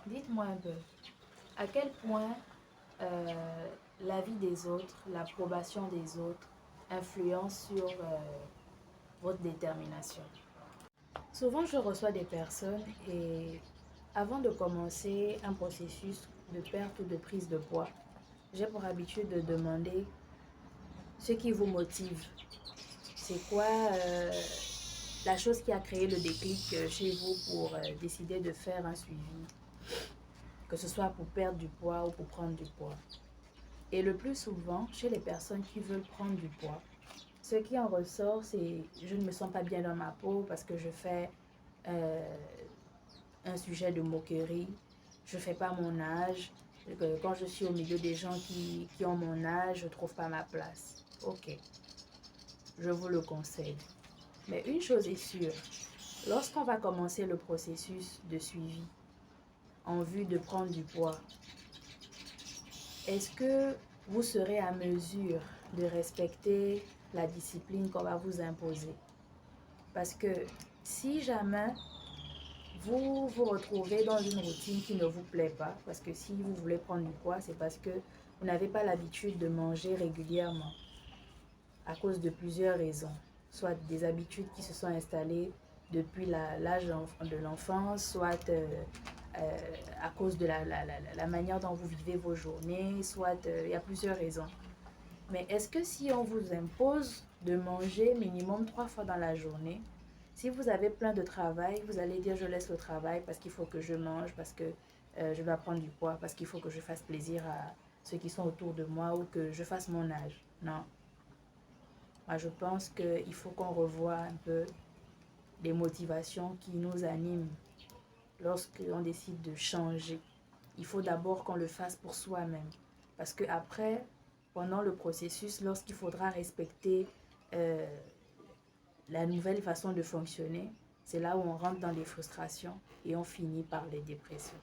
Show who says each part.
Speaker 1: Dites-moi un peu, à quel point l'avis des autres, l'approbation des autres influence sur votre détermination. Souvent, je reçois des personnes et avant de commencer un processus de perte ou de prise de poids, j'ai pour habitude de demander ce qui vous motive. C'est quoi la chose qui a créé le déclic chez vous pour décider de faire un suivi, que ce soit pour perdre du poids ou pour prendre du poids. Et le plus souvent, chez les personnes qui veulent prendre du poids, ce qui en ressort, c'est je ne me sens pas bien dans ma peau parce que je fais euh, un sujet de moquerie, je ne fais pas mon âge. Quand je suis au milieu des gens qui ont mon âge, je ne trouve pas ma place. Ok, je vous le conseille. Mais une chose est sûre, lorsqu'on va commencer le processus de suivi en vue de prendre du poids, est-ce que vous serez à mesure de respecter la discipline qu'on va vous imposer? Parce que si jamais vous vous retrouvez dans une routine qui ne vous plaît pas, parce que si vous voulez prendre du poids, c'est parce que vous n'avez pas l'habitude de manger régulièrement à cause de plusieurs raisons, soit des habitudes qui se sont installées depuis l'âge de l'enfance, soit à cause de la manière dont vous vivez vos journées, soit il y a plusieurs raisons. Mais est-ce que si on vous impose de manger minimum 3 fois dans la journée, si vous avez plein de travail, vous allez dire je laisse le travail parce qu'il faut que je mange, parce que je dois prendre du poids, parce qu'il faut que je fasse plaisir à ceux qui sont autour de moi ou que je fasse mon âge. Non. Moi, je pense qu'il faut qu'on revoie un peu les motivations qui nous animent lorsqu'on décide de changer. Il faut d'abord qu'on le fasse pour soi-même. Parce que après, pendant le processus, lorsqu'il faudra respecter euh, la nouvelle façon de fonctionner, c'est là où on rentre dans les frustrations et on finit par les dépressions.